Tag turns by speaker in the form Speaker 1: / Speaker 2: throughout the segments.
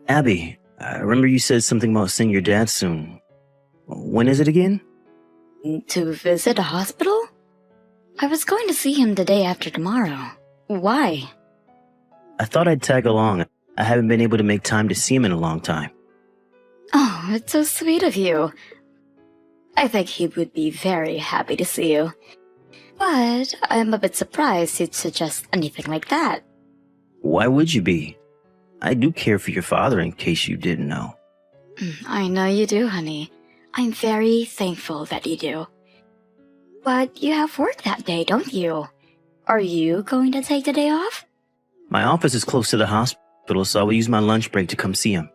Speaker 1: Abby, I remember you said something about seeing your dad soon. When is it again?
Speaker 2: To visit a hospital? I was going to see him the day after tomorrow. Why?
Speaker 1: I thought I'd tag along. I haven't been able to make time to see him in a long time.
Speaker 2: Oh, it's so sweet of you. I think he would be very happy to see you. But I'm a bit surprised you'd suggest anything like that.
Speaker 1: Why would you be? I do care for your father in case you didn't know.
Speaker 2: I know you do, honey. I'm very thankful that you do. But you have work that day, don't you? Are you going to take the day off?
Speaker 1: My office is close to the hospital, so I will use my lunch break to come see him.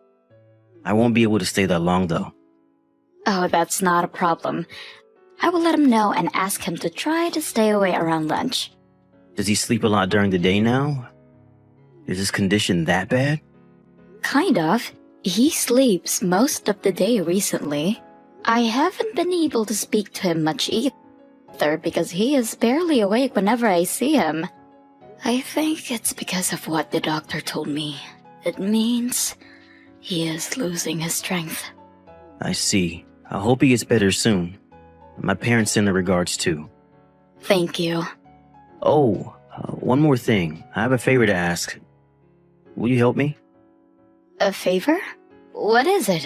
Speaker 1: I won't be able to stay that long, though.
Speaker 2: Oh, that's not a problem. I will let him know and ask him to try to stay away around lunch.
Speaker 1: Does he sleep a lot during the day now? Is his condition that bad?
Speaker 2: Kind of. He sleeps most of the day recently. I haven't been able to speak to him much either because he is barely awake whenever I see him. I think it's because of what the doctor told me. It means he is losing his strength.
Speaker 1: I see. I hope he gets better soon. My parents send their regards too.
Speaker 2: Thank you.
Speaker 1: Oh, one more thing. I have a favor to ask. Will you help me?
Speaker 2: A favor? What is it?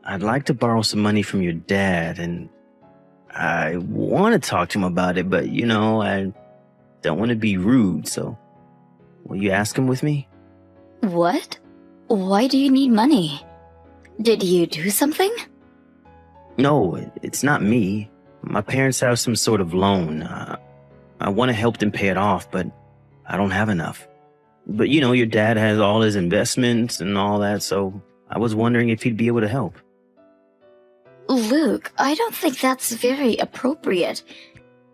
Speaker 1: I'd like to borrow some money from your dad, and I want to talk to him about it, but I don't want to be rude, so will you ask him with me?
Speaker 2: What? Why do you need money? Did you do something?
Speaker 1: No, it's not me. My parents have some sort of loan. I want to help them pay it off, but I don't have enough. But your dad has all his investments and all that, so I was wondering if he'd be able to help.
Speaker 2: Luke, I don't think that's very appropriate.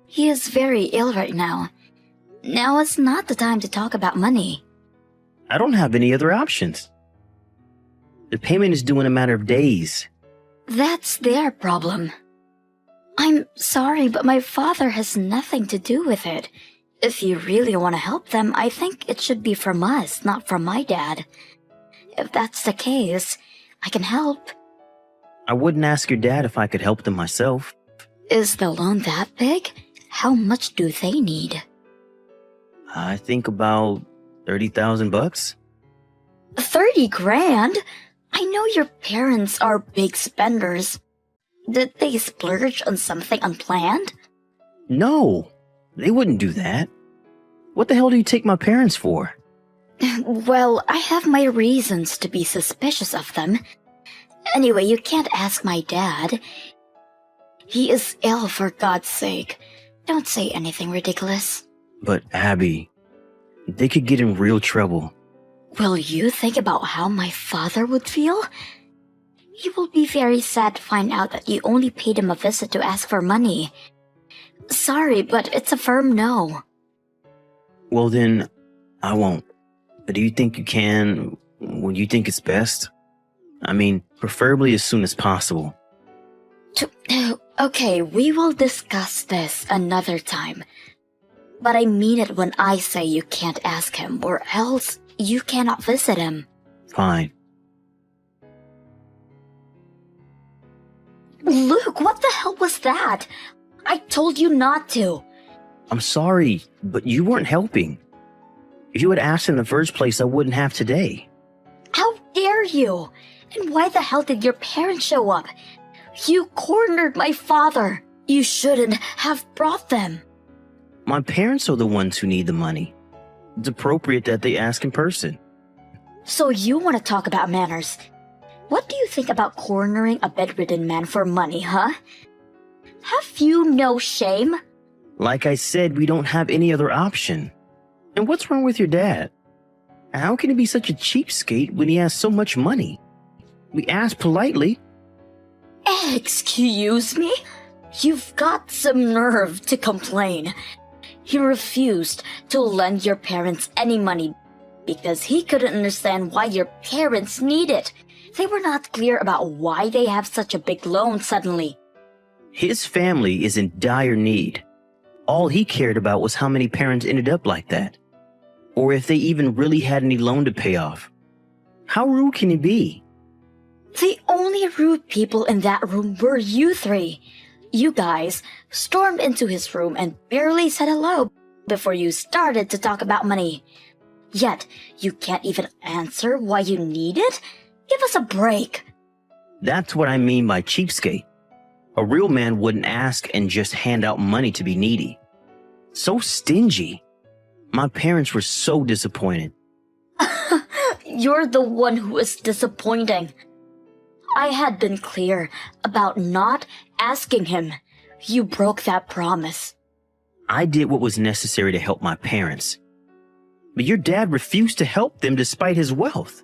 Speaker 2: He is very ill right now. Now is not the time to talk about money.
Speaker 1: I don't have any other options. The payment is due in a matter of days.
Speaker 2: That's their problem. I'm sorry, but my father has nothing to do with it. If you really want to help them, I think it should be from us, not from my dad. If that's the case, I can help.
Speaker 1: I wouldn't ask your dad if I could help them myself.
Speaker 2: Is the loan that big? How much do they need?
Speaker 1: I think about $30,000.
Speaker 2: 30 grand? I know your parents are big spenders. Did they splurge on something unplanned?
Speaker 1: No, they wouldn't do that. What the hell do you take my parents for?
Speaker 2: Well, I have my reasons to be suspicious of them. Anyway, you can't ask my dad. He is ill, for God's sake. Don't say anything ridiculous.
Speaker 1: But Abby, they could get in real trouble.
Speaker 2: Will you think about how my father would feel? He will be very sad to find out that you only paid him a visit to ask for money. Sorry, but it's a firm no.
Speaker 1: Well then, I won't. But do you think you can when you think it's best? I mean, preferably as soon as possible.
Speaker 2: Okay, we will discuss this another time. But I mean it when I say you can't ask him, or else you cannot visit him.
Speaker 1: Fine.
Speaker 2: Luke, what the hell was that? I told you not to.
Speaker 1: I'm sorry, but you weren't helping. If you had asked in the first place, I wouldn't have today.
Speaker 2: How dare you? And why the hell did your parents show up? You cornered my father. You shouldn't have brought them.
Speaker 1: My parents are the ones who need the money. It's appropriate that they ask in person.
Speaker 2: So you want to talk about manners? What do you think about cornering a bedridden man for money, huh? Have you no shame?
Speaker 1: Like I said, we don't have any other option. And what's wrong with your dad? How can he be such a cheapskate when he has so much money? We asked politely.
Speaker 2: Excuse me? You've got some nerve to complain. He refused to lend your parents any money because he couldn't understand why your parents need it. They were not clear about why they have such a big loan suddenly.
Speaker 1: His family is in dire need. All he cared about was how many parents ended up like that, or if they even really had any loan to pay off. How rude can he be?
Speaker 2: The only rude people in that room were you three. You guys stormed into his room and barely said hello before you started to talk about money. Yet, you can't even answer why you need it? Give us a break.
Speaker 1: That's what I mean by cheapskate. A real man wouldn't ask and just hand out money to be needy. So stingy. My parents were so disappointed.
Speaker 2: You're the one who is disappointing. I had been clear about not asking him. You broke that promise.
Speaker 1: I did what was necessary to help my parents. But your dad refused to help them despite his wealth.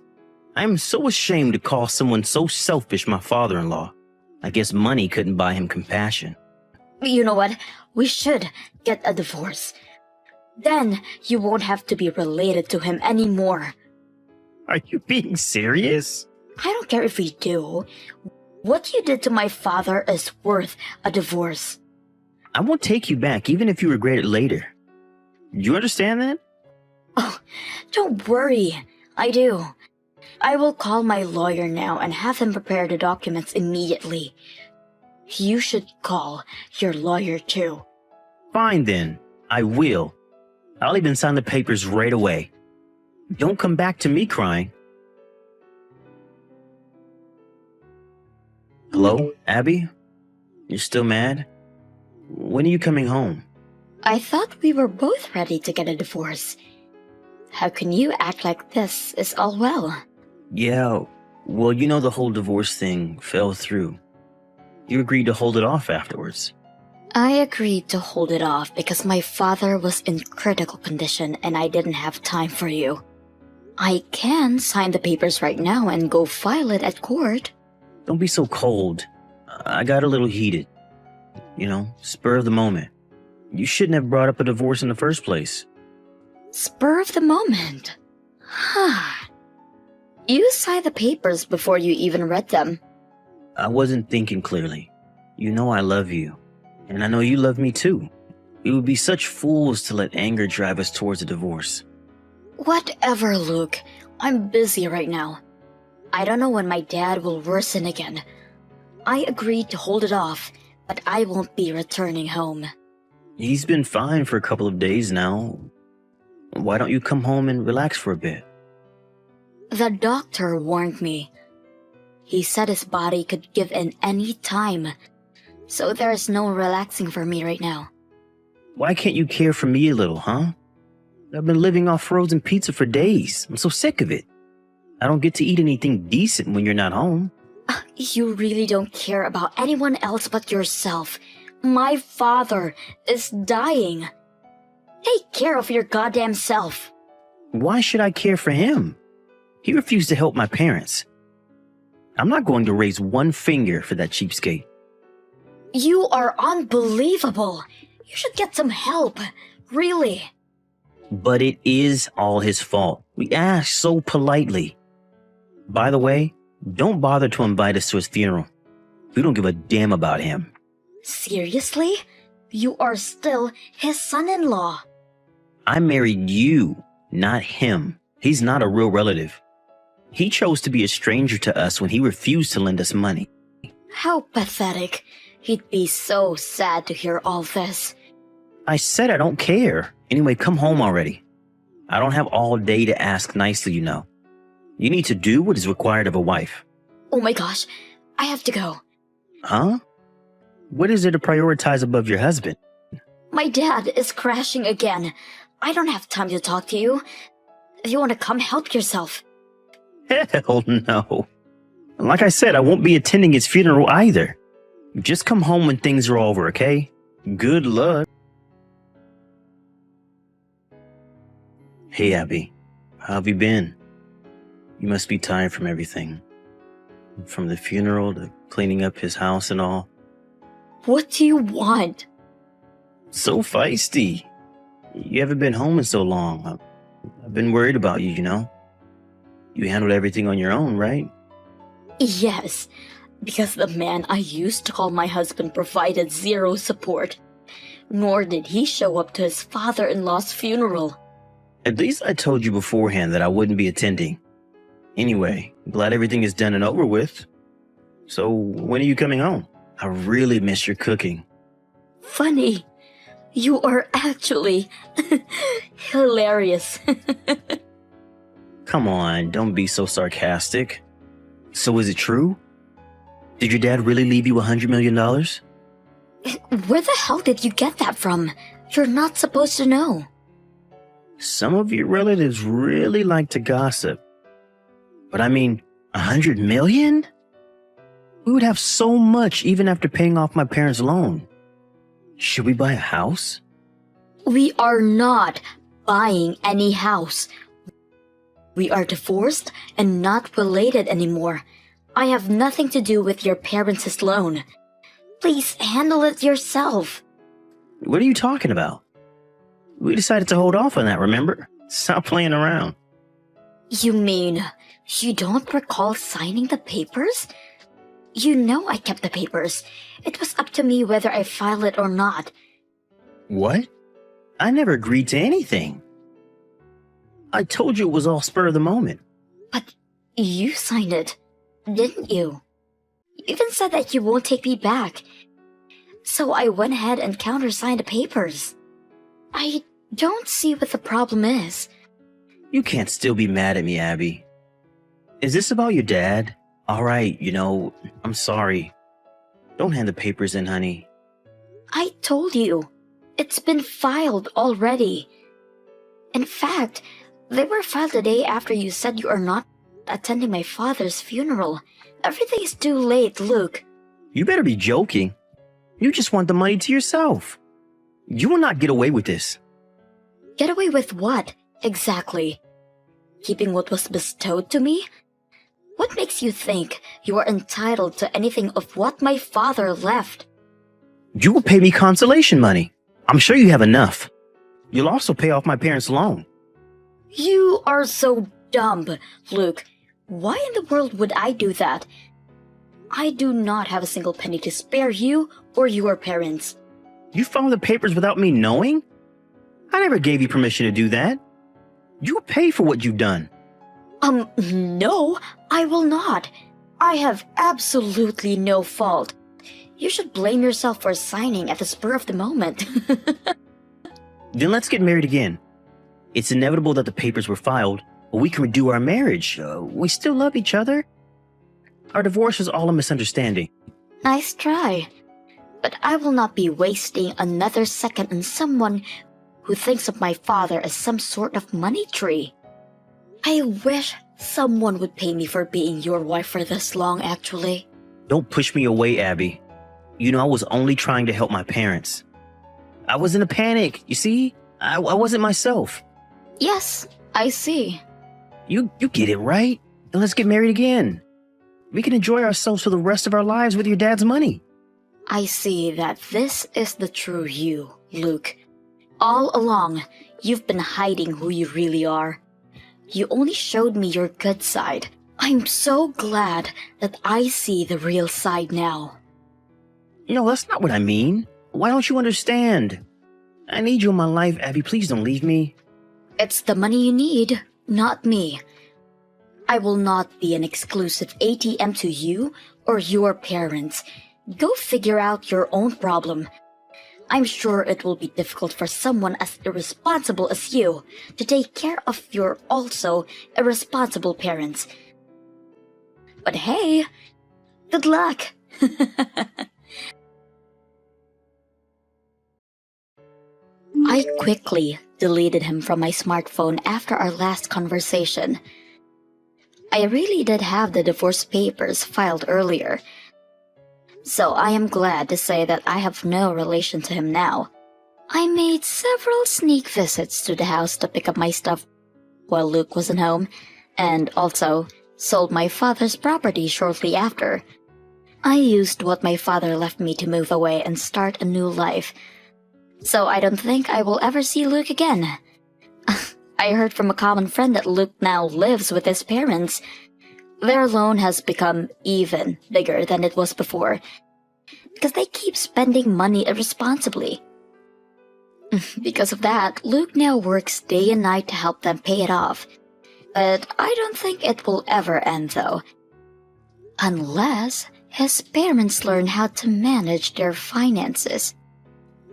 Speaker 1: I am so ashamed to call someone so selfish my father-in-law. I guess money couldn't buy him compassion.
Speaker 2: You know what? We should get a divorce. Then you won't have to be related to him anymore.
Speaker 1: Are you being serious?
Speaker 2: I don't care if we do. What you did to my father is worth a divorce.
Speaker 1: I won't take you back even if you regret it later. You understand that?
Speaker 2: Oh, don't worry. I do. I will call my lawyer now and have him prepare the documents immediately. You should call your lawyer too.
Speaker 1: Fine then. I will. I'll even sign the papers right away. Don't come back to me crying. Hello, Abby? You're still mad? When are you coming home?
Speaker 2: I thought we were both ready to get a divorce. How can you act like this is all well?
Speaker 1: Yeah, well, you know the whole divorce thing fell through. You agreed to hold it off afterwards.
Speaker 2: I agreed to hold it off because my father was in critical condition and I didn't have time for you. I can sign the papers right now and go file it at court.
Speaker 1: Don't be so cold. I got a little heated. Spur of the moment. You shouldn't have brought up a divorce in the first place.
Speaker 2: Spur of the moment? You signed the papers before you even read them.
Speaker 1: I wasn't thinking clearly. You know I love you. And I know you love me too. We would be such fools to let anger drive us towards a divorce.
Speaker 2: Whatever, Luke. I'm busy right now. I don't know when my dad will worsen again. I agreed to hold it off, but I won't be returning home.
Speaker 1: He's been fine for a couple of days now. Why don't you come home and relax for a bit?
Speaker 2: The doctor warned me. He said his body could give in any time, so there's no relaxing for me right now.
Speaker 1: Why can't you care for me a little, huh? I've been living off frozen pizza for days. I'm so sick of it. I don't get to eat anything decent when you're not home.
Speaker 2: You really don't care about anyone else but yourself. My father is dying. Take care of your goddamn self.
Speaker 1: Why should I care for him? He refused to help my parents. I'm not going to raise one finger for that cheapskate.
Speaker 2: You are unbelievable. You should get some help. Really.
Speaker 1: But it is all his fault. We asked so politely. By the way, don't bother to invite us to his funeral. We don't give a damn about him.
Speaker 2: Seriously? You are still his son-in-law.
Speaker 1: I married you, not him. He's not a real relative. He chose to be a stranger to us when he refused to lend us money.
Speaker 2: How pathetic. He'd be so sad to hear all this.
Speaker 1: I said I don't care. Anyway, come home already. I don't have all day to ask nicely, you know. You need to do what is required of a wife.
Speaker 2: Oh my gosh, I have to go.
Speaker 1: Huh? What is there to prioritize above your husband?
Speaker 2: My dad is crashing again. I don't have time to talk to you. If you want to come, help yourself.
Speaker 1: Hell no. Like I said, I won't be attending his funeral either. Just come home when things are over, okay? Good luck. Hey, Abby. How have you been? You must be tired from everything. From the funeral to cleaning up his house and all.
Speaker 2: What do you want?
Speaker 1: So feisty. You haven't been home in so long. I've been worried about you, you know. You handled everything on your own, right?
Speaker 2: Yes, because the man I used to call my husband provided zero support. Nor did he show up to his father-in-law's funeral.
Speaker 1: At least I told you beforehand that I wouldn't be attending. Anyway, glad everything is done and over with. So, when are you coming home? I really miss your cooking.
Speaker 2: Funny. You are actually hilarious.
Speaker 1: Come on, don't be so sarcastic. So, is it true? Did your dad really leave you $100 million?
Speaker 2: Where the hell did you get that from? You're not supposed to know.
Speaker 1: Some of your relatives really like to gossip. But I mean, $100 million? We would have so much even after paying off my parents' loan. Should we buy a house?
Speaker 2: We are not buying any house. We are divorced and not related anymore. I have nothing to do with your parents' loan. Please handle it yourself.
Speaker 1: What are you talking about? We decided to hold off on that, remember? Stop playing around.
Speaker 2: You mean you don't recall signing the papers? You know I kept the papers. It was up to me whether I file it or not.
Speaker 1: What? I never agreed to anything. I told you it was all spur of the moment.
Speaker 2: But you signed it, didn't you? You even said that you won't take me back. So I went ahead and countersigned the papers. I don't see what the problem is.
Speaker 1: You can't still be mad at me, Abby. Is this about your dad? All right, I'm sorry. Don't hand the papers in, honey.
Speaker 2: I told you. It's been filed already. In fact, they were filed the day after you said you are not attending my father's funeral. Everything is too late, Luke.
Speaker 1: You better be joking. You just want the money to yourself. You will not get away with this.
Speaker 2: Get away with what, exactly? Keeping what was bestowed to me? What makes you think you are entitled to anything of what my father left?
Speaker 1: You will pay me consolation money. I'm sure you have enough. You'll also pay off my parents' loan.
Speaker 2: You are so dumb, Luke. Why in the world would I do that? I do not have a single penny to spare you or your parents.
Speaker 1: You filed the papers without me knowing? I never gave you permission to do that. You will pay for what you've done.
Speaker 2: No, I will not. I have absolutely no fault. You should blame yourself for signing at the spur of the moment.
Speaker 1: Then let's get married again. It's inevitable that the papers were filed, but we can redo our marriage. We still love each other. Our divorce was all a misunderstanding.
Speaker 2: Nice try. But I will not be wasting another second on someone who thinks of my father as some sort of money tree. I wish someone would pay me for being your wife for this long, actually.
Speaker 1: Don't push me away, Abby. I was only trying to help my parents. I was in a panic, you see? I wasn't myself.
Speaker 2: Yes, I see.
Speaker 1: You get it, right? Then let's get married again. We can enjoy ourselves for the rest of our lives with your dad's money.
Speaker 2: I see that this is the true you, Luke. All along, you've been hiding who you really are. You only showed me your good side. I'm so glad that I see the real side now.
Speaker 1: That's not what I mean. Why don't you understand? I need you in my life, Abby. Please don't leave me.
Speaker 2: It's the money you need, not me. I will not be an exclusive ATM to you or your parents. Go figure out your own problem. I'm sure it will be difficult for someone as irresponsible as you to take care of your also irresponsible parents. But hey, good luck! I quickly deleted him from my smartphone after our last conversation. I really did have the divorce papers filed earlier, so I am glad to say that I have no relation to him now. I made several sneak visits to the house to pick up my stuff while Luke wasn't home, and also sold my father's property shortly after. I used what my father left me to move away and start a new life, so I don't think I will ever see Luke again. I heard from a common friend that Luke now lives with his parents. Their loan has become even bigger than it was before, because they keep spending money irresponsibly. Because of that, Luke now works day and night to help them pay it off. But I don't think it will ever end though. Unless his parents learn how to manage their finances.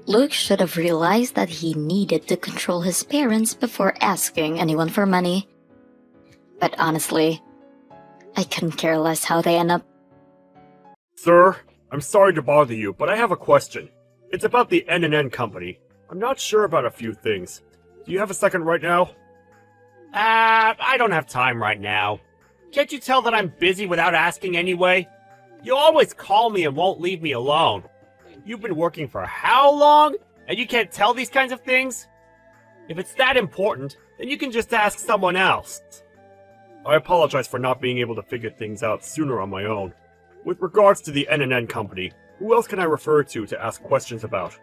Speaker 2: Luke should have realized that he needed to control his parents before asking anyone for money. But honestly, I couldn't care less how they end up.
Speaker 3: Sir, I'm sorry to bother you, but I have a question. It's about the N&N company. I'm not sure about a few things. Do you have a second right now? I don't have time right now. Can't you tell that I'm busy without asking anyway? You always call me and won't leave me alone. You've been working for how long? And you can't tell these kinds of things? If it's that important, then you can just ask someone else. I apologize for not being able to figure things out sooner on my own. With regards to the N&N company, who else can I refer to ask questions about?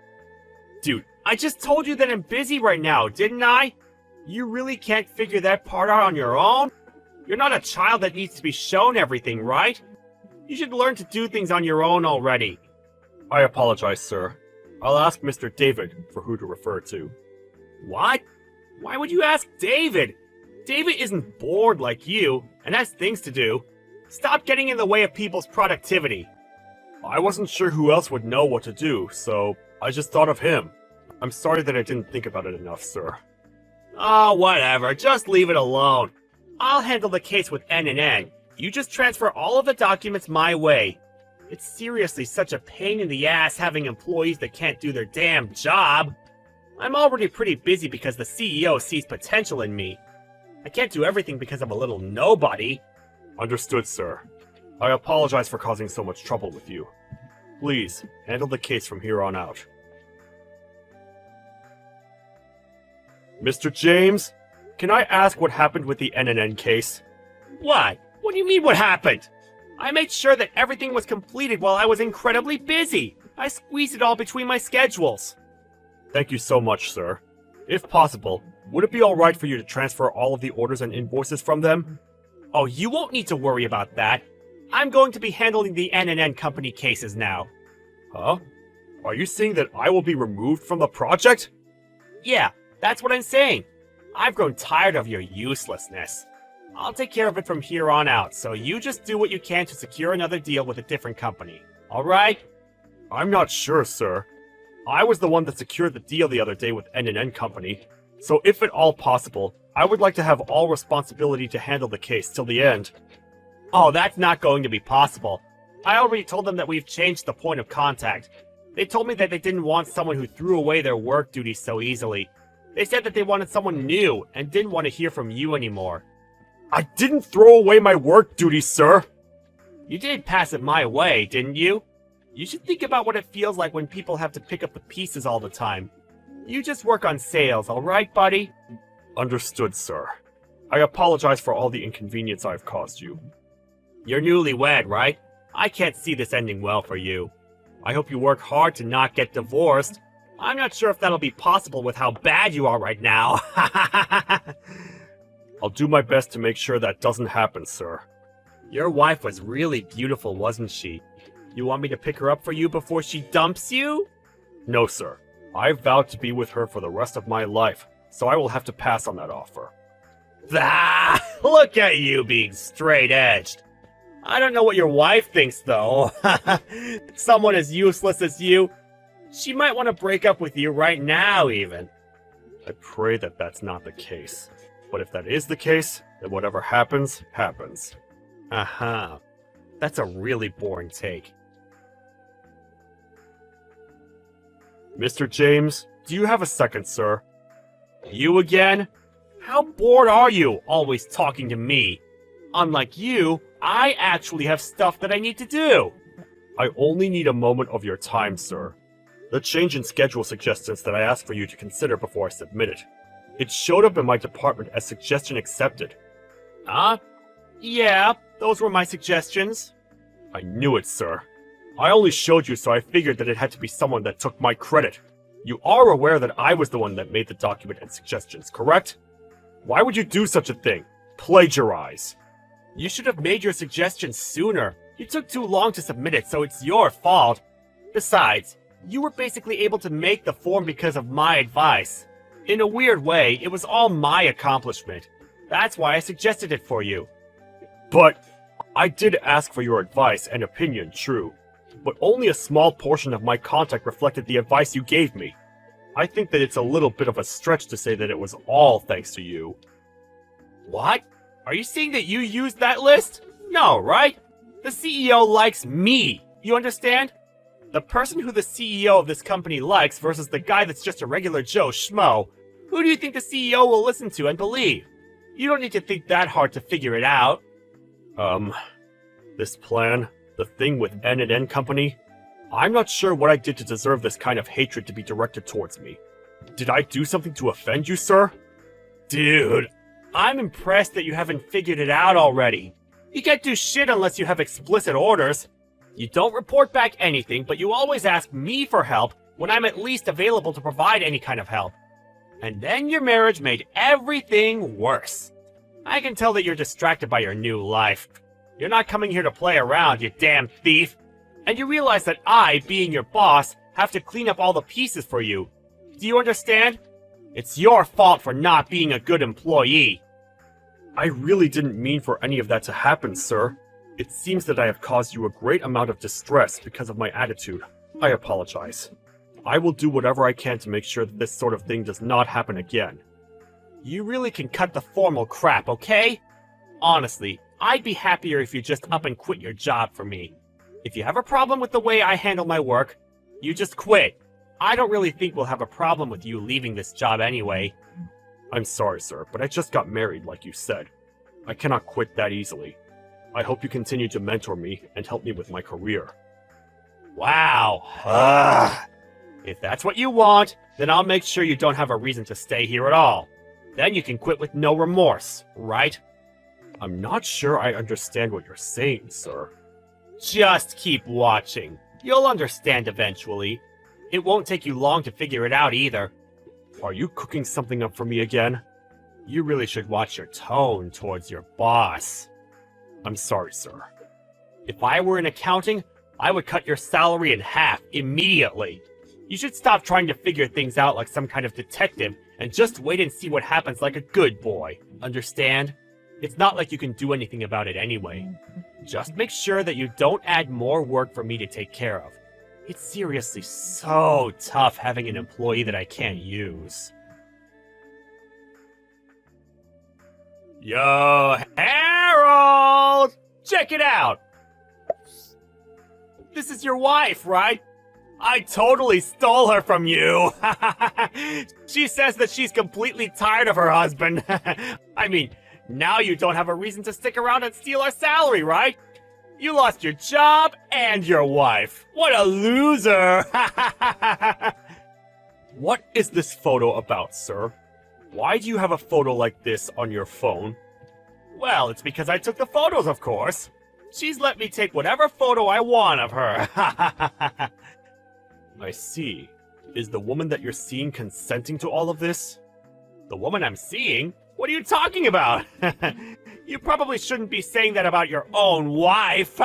Speaker 3: Dude, I just told you that I'm busy right now, didn't I? You really can't figure that part out on your own? You're not a child that needs to be shown everything, right? You should learn to do things on your own already. I apologize, sir. I'll ask Mr. David for who to refer to. What? Why would you ask David? David isn't bored like you and has things to do. Stop getting in the way of people's productivity. I wasn't sure who else would know what to do, so I just thought of him. I'm sorry that I didn't think about it enough, sir. Oh, whatever. Just leave it alone. I'll handle the case with N&N. You just transfer all of the documents my way. It's seriously such a pain in the ass having employees that can't do their damn job. I'm already pretty busy because the CEO sees potential in me. I can't do everything because I'm a little nobody. Understood, sir. I apologize for causing so much trouble with you. Please, handle the case from here on out. Mr. James, can I ask what happened with the N&N case? What? What do you mean what happened? I made sure that everything was completed while I was incredibly busy. I squeezed it all between my schedules. Thank you so much, sir. If possible, would it be alright for you to transfer all of the orders and invoices from them? Oh, you won't need to worry about that. I'm going to be handling the N&N company cases now. Huh? Are you saying that I will be removed from the project? Yeah, that's what I'm saying. I've grown tired of your uselessness. I'll take care of it from here on out, so you just do what you can to secure another deal with a different company. Alright? I'm not sure, sir. I was the one that secured the deal the other day with N&N company, so if at all possible, I would like to have all responsibility to handle the case till the end. Oh, that's not going to be possible. I already told them that we've changed the point of contact. They told me that they didn't want someone who threw away their work duties so easily. They said that they wanted someone new and didn't want to hear from you anymore. I didn't throw away my work duties, sir! You did pass it my way, didn't you? You should think about what it feels like when people have to pick up the pieces all the time. You just work on sales, alright, buddy? Understood, sir. I apologize for all the inconvenience I've caused you. You're newlywed, right? I can't see this ending well for you. I hope you work hard to not get divorced. I'm not sure if that'll be possible with how bad you are right now. I'll do my best to make sure that doesn't happen, sir. Your wife was really beautiful, wasn't she? You want me to pick her up for you before she dumps you? No, sir. I vowed to be with her for the rest of my life, so I will have to pass on that offer. Ah, look at you being straight-edged. I don't know what your wife thinks, though. Someone as useless as you. She might want to break up with you right now, even. I pray that that's not the case. But if that is the case, then whatever happens, happens. Uh-huh. That's a really boring take. Mr. James, do you have a second, sir? You again? How bored are you, always talking to me? Unlike you, I actually have stuff that I need to do. I only need a moment of your time, sir. The change in schedule suggestions that I asked for you to consider before I submit it. It showed up in my department as suggestion accepted. Huh? Yeah, those were my suggestions. I knew it, sir. I only showed you so I figured that it had to be someone that took my credit. You are aware that I was the one that made the document and suggestions, correct? Why would you do such a thing? Plagiarize. You should have made your suggestions sooner. You took too long to submit it, so it's your fault. Besides, you were basically able to make the form because of my advice. In a weird way, it was all my accomplishment. That's why I suggested it for you. But I did ask for your advice and opinion, true. But only a small portion of my contact reflected the advice you gave me. I think that it's a little bit of a stretch to say that it was all thanks to you. What? Are you saying that you used that list? No, right? The CEO likes me. You understand? The person who the CEO of this company likes versus the guy that's just a regular Joe Schmo. Who do you think the CEO will listen to and believe? You don't need to think that hard to figure it out. This plan, the thing with N&N Company, I'm not sure what I did to deserve this kind of hatred to be directed towards me. Did I do something to offend you, sir? Dude, I'm impressed that you haven't figured it out already. You can't do shit unless you have explicit orders. You don't report back anything, but you always ask me for help when I'm at least available to provide any kind of help. And then your marriage made everything worse. I can tell that you're distracted by your new life. You're not coming here to play around, you damn thief. And you realize that I, being your boss, have to clean up all the pieces for you. Do you understand? It's your fault for not being a good employee. I really didn't mean for any of that to happen, sir. It seems that I have caused you a great amount of distress because of my attitude. I apologize. I will do whatever I can to make sure that this sort of thing does not happen again. You really can cut the formal crap, okay? Honestly, I'd be happier if you just up and quit your job for me. If you have a problem with the way I handle my work, you just quit. I don't really think we'll have a problem with you leaving this job anyway. I'm sorry, sir, but I just got married, like you said. I cannot quit that easily. I hope you continue to mentor me and help me with my career. Wow. If that's what you want, then I'll make sure you don't have a reason to stay here at all. Then you can quit with no remorse, right? I'm not sure I understand what you're saying, sir. Just keep watching. You'll understand eventually. It won't take you long to figure it out either. Are you cooking something up for me again? You really should watch your tone towards your boss. I'm sorry, sir. If I were in accounting, I would cut your salary in half immediately. You should stop trying to figure things out like some kind of detective and just wait and see what happens like a good boy. Understand? It's not like you can do anything about it anyway. Just make sure that you don't add more work for me to take care of. It's seriously so tough having an employee that I can't use. Yo, Harold! Check it out! This is your wife, right? I totally stole her from you! She says that she's completely tired of her husband. I mean, now you don't have a reason to stick around and steal our salary, right? You lost your job and your wife. What a loser! What is this photo about, sir? Why do you have a photo like this on your phone? Well, it's because I took the photos, of course. She's let me take whatever photo I want of her. I see. Is the woman that you're seeing consenting to all of this? The woman I'm seeing? What are you talking about? You probably shouldn't be saying that about your own wife.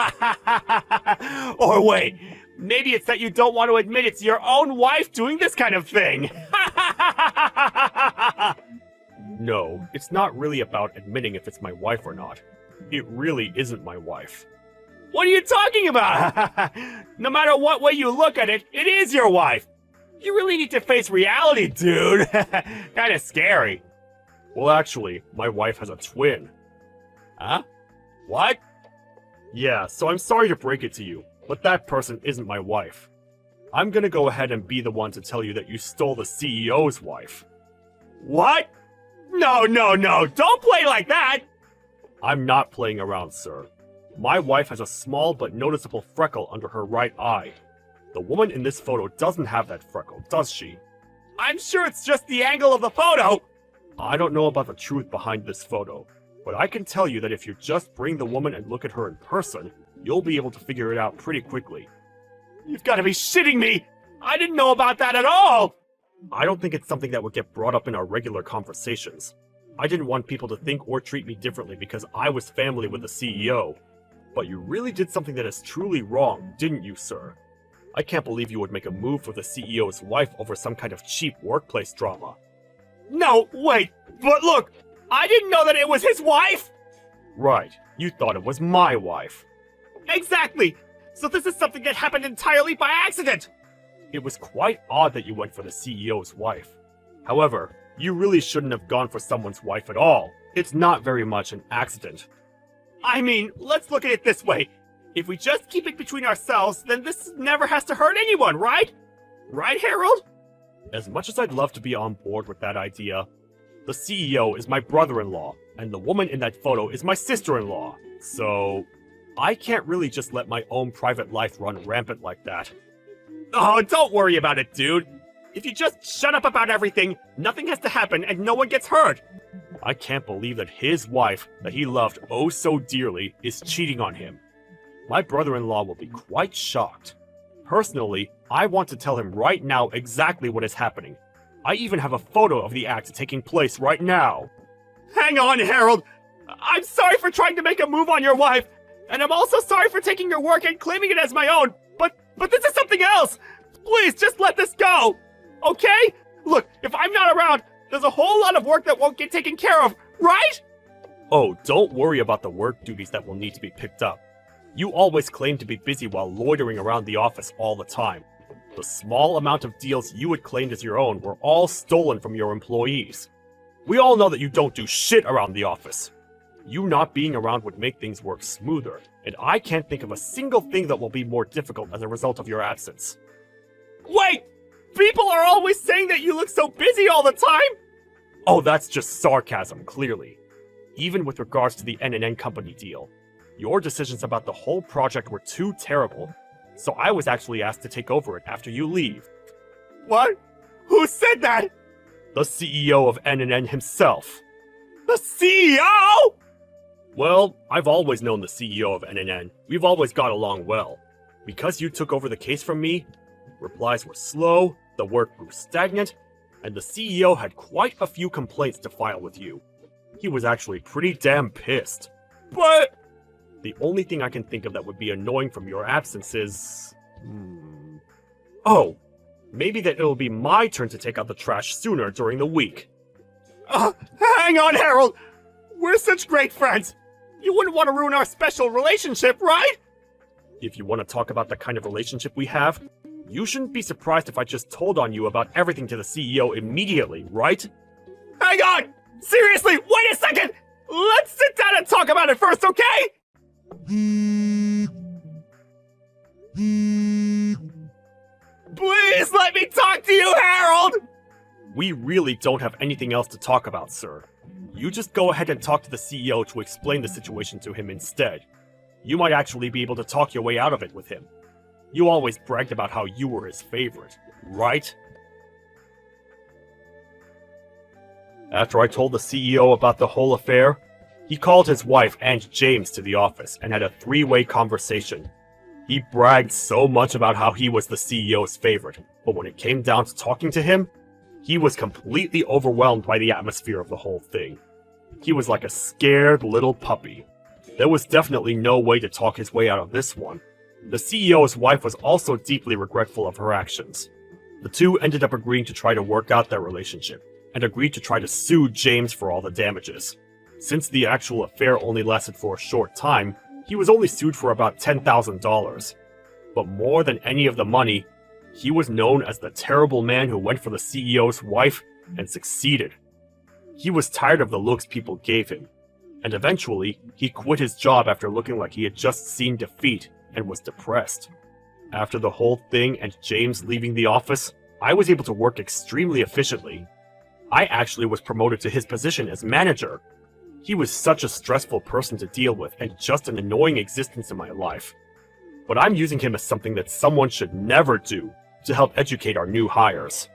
Speaker 3: Or wait, maybe it's that you don't want to admit it's your own wife doing this kind of thing. No, it's not really about admitting if it's my wife or not. It really isn't my wife. What are you talking about? No matter what way you look at it, it is your wife. You really need to face reality, dude. Kinda scary. Well, actually, my wife has a twin. Huh? What? Yeah, so I'm sorry to break it to you, but that person isn't my wife. I'm gonna go ahead and be the one to tell you that you stole the CEO's wife. What? No, don't play like that! I'm not playing around, sir. My wife has a small but noticeable freckle under her right eye. The woman in this photo doesn't have that freckle, does she? I'm sure it's just the angle of the photo! I don't know about the truth behind this photo, but I can tell you that if you just bring the woman and look at her in person, you'll be able to figure it out pretty quickly. You've got to be shitting me! I didn't know about that at all! I don't think it's something that would get brought up in our regular conversations. I didn't want people to think or treat me differently because I was family with the CEO. But you really did something that is truly wrong, didn't you, sir? I can't believe you would make a move for the CEO's wife over some kind of cheap workplace drama. No, wait, but look! I didn't know that it was his wife! Right, you thought it was my wife. Exactly! So this is something that happened entirely by accident! It was quite odd that you went for the CEO's wife. However, you really shouldn't have gone for someone's wife at all. It's not very much an accident. I mean, let's look at it this way. If we just keep it between ourselves, then this never has to hurt anyone, right? Right, Harold? As much as I'd love to be on board with that idea, the CEO is my brother-in-law, and the woman in that photo is my sister-in-law. So, I can't really just let my own private life run rampant like that. Oh, don't worry about it, dude. If you just shut up about everything, nothing has to happen and no one gets hurt. I can't believe that his wife, that he loved oh so dearly, is cheating on him. My brother-in-law will be quite shocked. Personally, I want to tell him right now exactly what is happening. I even have a photo of the act taking place right now. Hang on, Harold! I'm sorry for trying to make a move on your wife, and I'm also sorry for taking your work and claiming it as my own, but this is something else! Please, just let this go! Okay? Look, if I'm not around, there's a whole lot of work that won't get taken care of, right? Oh, don't worry about the work duties that will need to be picked up. You always claim to be busy while loitering around the office all the time. The small amount of deals you had claimed as your own were all stolen from your employees. We all know that you don't do shit around the office. You not being around would make things work smoother, and I can't think of a single thing that will be more difficult as a result of your absence. Wait! People are always saying that you look so busy all the time! Oh, that's just sarcasm, clearly. Even with regards to the N&N Company deal, your decisions about the whole project were too terrible, so I was actually asked to take over it after you leave. What? Who said that? The CEO of N&N himself. The CEO?! Well, I've always known the CEO of N&N. We've always got along well. Because you took over the case from me, replies were slow, the work grew stagnant, and the CEO had quite a few complaints to file with you. He was actually pretty damn pissed. But the only thing I can think of that would be annoying from your absence is... Oh, maybe that it'll be my turn to take out the trash sooner during the week. Hang on, Harold! We're such great friends! You wouldn't want to ruin our special relationship, right? If you want to talk about the kind of relationship we have, you shouldn't be surprised if I just told on you about everything to the CEO immediately, right? Hang on! Seriously, wait a second! Let's sit down and talk about it first, okay? Please let me talk to you, Harold! We really don't have anything else to talk about, sir. You just go ahead and talk to the CEO to explain the situation to him instead. You might actually be able to talk your way out of it with him. You always bragged about how you were his favorite, right? After I told the CEO about the whole affair, he called his wife and James to the office and had a three-way conversation. He bragged so much about how he was the CEO's favorite, but when it came down to talking to him, he was completely overwhelmed by the atmosphere of the whole thing. He was like a scared little puppy. There was definitely no way to talk his way out of this one. The CEO's wife was also deeply regretful of her actions. The two ended up agreeing to try to work out their relationship, and agreed to try to sue James for all the damages. Since the actual affair only lasted for a short time, he was only sued for about $10,000. But more than any of the money, he was known as the terrible man who went for the CEO's wife and succeeded. He was tired of the looks people gave him, and eventually, he quit his job after looking like he had just seen defeat and was depressed. After the whole thing and James leaving the office, I was able to work extremely efficiently. I actually was promoted to his position as manager. He was such a stressful person to deal with and just an annoying existence in my life. But I'm using him as something that someone should never do to help educate our new hires.